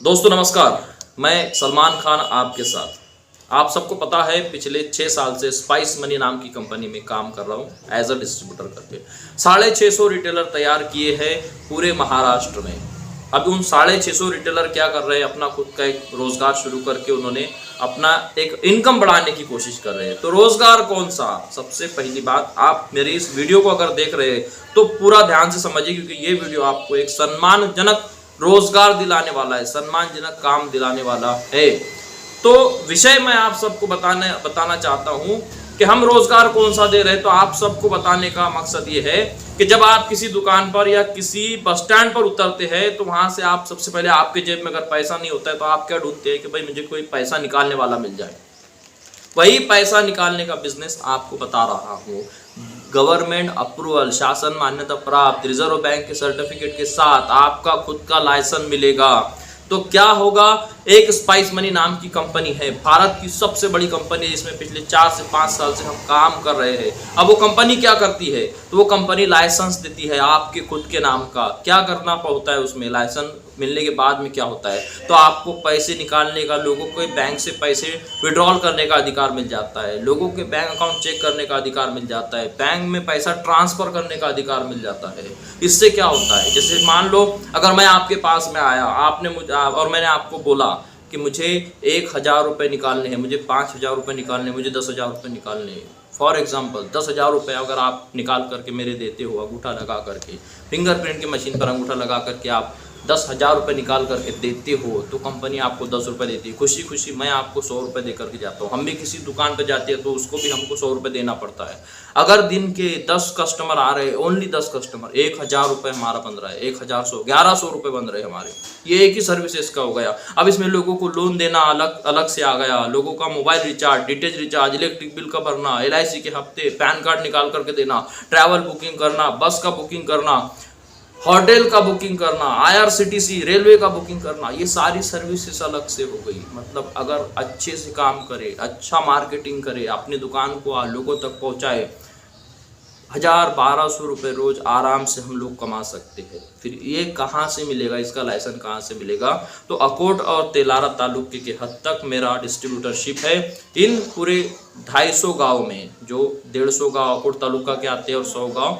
दोस्तों नमस्कार, मैं सलमान खान आपके साथ। आप सबको पता है पिछले 6 साल से स्पाइस मनी नाम की कंपनी में काम कर रहा हूँ एज अ डिस्ट्रीब्यूटर करके। 650 रिटेलर तैयार किए हैं पूरे महाराष्ट्र में। अब उन 650 रिटेलर क्या कर रहे हैं, अपना खुद का एक रोजगार शुरू करके उन्होंने अपना एक इनकम बढ़ाने की कोशिश कर रहे हैं। तो रोजगार कौन सा? सबसे पहली बात, आप मेरी इस वीडियो को अगर देख रहे हैं तो पूरा ध्यान से समझिए, क्योंकि ये वीडियो आपको एक सम्मानजनक रोजगार दिलाने वाला है, सम्मानजनक काम दिलाने वाला है। तो विषय मैं आप सबको बताना चाहता हूं कि हम रोजगार कौन सा दे रहे हैं। तो आप सबको बताने का मकसद ये है कि जब आप किसी दुकान पर या किसी बस स्टैंड पर उतरते हैं तो वहां से आप सबसे पहले, आपके जेब में अगर पैसा नहीं होता है तो आप क्या ढूंढते हैं कि भाई मुझे कोई पैसा निकालने वाला मिल जाए। वही पैसा निकालने का बिजनेस आपको बता रहा हूँ। गवर्नमेंट अप्रूवल, शासन मान्यता प्राप्त, रिजर्व बैंक के सर्टिफिकेट के साथ आपका खुद का लाइसेंस मिलेगा। तो क्या होगा, एक स्पाइस मनी नाम की कंपनी है, भारत की सबसे बड़ी कंपनी है, इसमें पिछले 4 से 5 साल से हम काम कर रहे हैं। अब वो कंपनी क्या करती है, तो वो कंपनी लाइसेंस देती है आपके खुद के नाम का। क्या करना होता है उसमें, लाइसेंस मिलने के बाद में क्या होता है, तो आपको पैसे निकालने का, लोगों को बैंक से पैसे विड्रॉल करने का अधिकार मिल जाता है, लोगों के बैंक अकाउंट चेक करने का अधिकार मिल जाता है, बैंक में पैसा ट्रांसफर करने का अधिकार मिल जाता है। इससे क्या होता है, जैसे मान लो अगर मैं आपके पास में आया, आपने मुझे और मैंने आपको बोला कि मुझे 1000 रुपये निकालने हैं, मुझे 5000 रुपये निकालने हैं, मुझे 10,000 रुपये निकालने हैं। फॉर एग्जाम्पल 10,000 रुपये अगर आप निकाल करके मेरे देते हो, अंगूठा लगा करके, फिंगरप्रिंट की मशीन पर अंगूठा लगा करके आप 10,000 रुपये निकाल करके देते हो, तो कंपनी आपको 10 रुपये देती है। खुशी खुशी मैं आपको 100 रुपये दे करके जाता हूँ। हम भी किसी दुकान पर जाते हैं तो उसको भी हमको 100 रुपये देना पड़ता है। अगर दिन के 10 कस्टमर आ रहे हैं, ओनली 10 कस्टमर, 1000 रुपये हमारा बन रहा है, 1100 रुपये बन रहे हैं हमारे। ये एक ही सर्विसेज का हो गया। अब इसमें लोगों को लोन देना अलग से आ गया, लोगों का mobile recharge, DTH recharge, electric bill का भरना, LIC के हफ्ते, पैन कार्ड निकाल करके देना, ट्रैवल बुकिंग करना, बस का बुकिंग करना, होटल का बुकिंग करना, IRCTC रेलवे का बुकिंग करना, ये सारी सर्विसेज अलग से हो गई। मतलब अगर अच्छे से काम करे, अच्छा मार्केटिंग करे, अपनी दुकान को लोगों तक पहुंचाए, 1000-1200 रुपये रोज आराम से हम लोग कमा सकते हैं। फिर ये कहाँ से मिलेगा, इसका लाइसेंस कहाँ से मिलेगा? तो अकोट और तेलारा तालुके के हद तक मेरा डिस्ट्रीब्यूटरशिप है। इन पूरे 250 गाँव में, जो 150 गाँव अकोट तालुका के आते हैं और 100 गाँव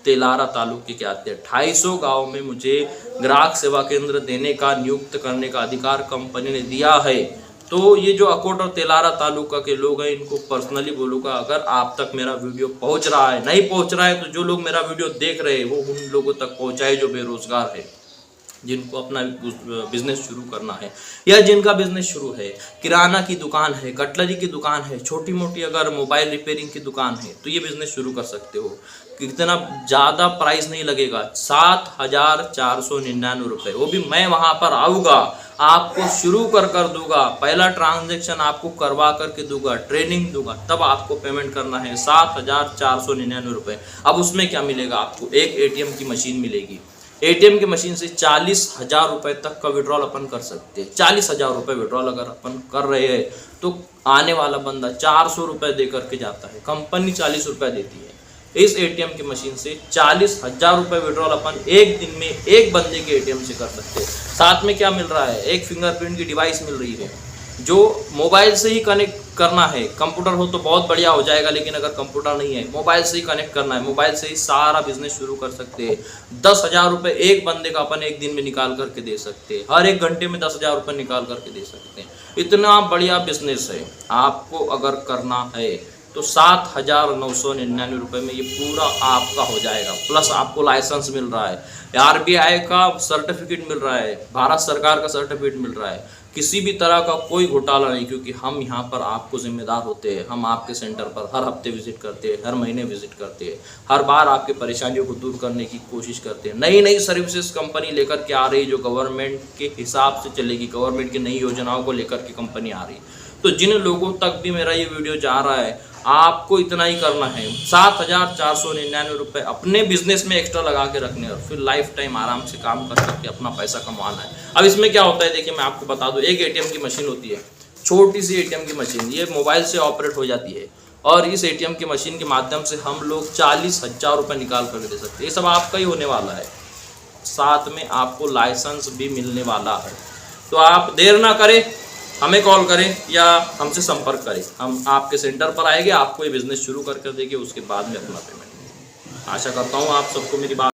तेलारा तालुके के आते हैं, 250 गाँव में मुझे ग्राहक सेवा केंद्र देने का, नियुक्त करने का अधिकार कंपनी ने दिया है। तो ये जो अकोट और तेलारा तालुका के लोग हैं, इनको पर्सनली बोलूँगा, अगर आप तक मेरा वीडियो पहुंच रहा है, नहीं पहुंच रहा है तो जो लोग मेरा वीडियो देख रहे हैं वो उन लोगों तक पहुंचाए जो बेरोजगार है, जिनको अपना बिजनेस शुरू करना है, या जिनका बिजनेस शुरू है, किराना की दुकान है, कटलरी की दुकान है, छोटी मोटी अगर मोबाइल रिपेयरिंग की दुकान है, तो ये बिजनेस शुरू कर सकते हो। कितना ज़्यादा प्राइस नहीं लगेगा, 7,499 रुपये। वो भी मैं वहाँ पर आऊँगा, आपको शुरू कर दूंगा, पहला ट्रांजैक्शन आपको करवा करके दूंगा, ट्रेनिंग दूंगा, तब आपको पेमेंट करना है 7,499 रुपये। अब उसमें क्या मिलेगा आपको, एक ATM की मशीन मिलेगी। ATM की मशीन से 40,000 रुपये तक का विड्रॉल अपन कर सकते हैं। 40,000 रुपये विड्रॉल अगर अपन कर रहे हैं तो आने वाला बंदा 400 रुपये दे करके जाता है, कंपनी 40 रुपये देती है। इस ATM की मशीन से 40,000 रुपये विड्रॉल अपन एक दिन में एक बंदे के ATM से कर सकते हैं। साथ में क्या मिल रहा है, एक फिंगरप्रिंट की डिवाइस मिल रही है, जो मोबाइल से ही कनेक्ट करना है। कंप्यूटर हो तो बहुत बढ़िया हो जाएगा, लेकिन अगर कंप्यूटर नहीं है, मोबाइल से ही कनेक्ट करना है, मोबाइल से ही सारा बिजनेस शुरू कर सकते हैं। 10,000 रुपये एक बंदे का अपन एक दिन में निकाल करके दे सकते हैं, हर एक घंटे में 10,000 रुपये निकाल करके दे सकते हैं। इतना बढ़िया बिजनेस है। आपको अगर करना है तो 7,999 रुपये में ये पूरा आपका हो जाएगा। प्लस आपको लाइसेंस मिल रहा है, RBI का सर्टिफिकेट मिल रहा है, भारत सरकार का सर्टिफिकेट मिल रहा है। किसी भी तरह का कोई घोटाला नहीं, क्योंकि हम यहाँ पर आपको जिम्मेदार होते हैं। हम आपके सेंटर पर हर हफ्ते विजिट करते हैं, हर महीने विजिट करते हैं, हर बार आपके परेशानियों को दूर करने की कोशिश करते हैं। नई नई सर्विसेज कंपनी लेकर के आ रही, जो गवर्नमेंट के हिसाब से चलेगी, गवर्नमेंट की नई योजनाओं को लेकर के कंपनी आ रही। तो जिन लोगों तक भी मेरा ये वीडियो जा रहा है, आपको इतना ही करना है, 7,499 रुपये अपने बिजनेस में एक्स्ट्रा लगा के रखने, और फिर लाइफ टाइम आराम से काम कर सकते अपना पैसा कमाना है। अब इसमें क्या होता है, देखिए मैं आपको बता दूं, एक ATM की मशीन होती है, छोटी सी ATM की मशीन, ये मोबाइल से ऑपरेट हो जाती है, और इस ATM की मशीन के माध्यम से हम लोग 40,000 रुपये निकाल कर दे सकते हैं। ये सब आपका ही होने वाला है, साथ में आपको लाइसेंस भी मिलने वाला है। तो आप देर ना करें, हमें कॉल करें या हमसे संपर्क करें। हम आपके सेंटर पर आएंगे, आपको ये बिजनेस शुरू कर देंगे, उसके बाद में अपना पेमेंट। आशा करता हूँ आप सबको मेरी बात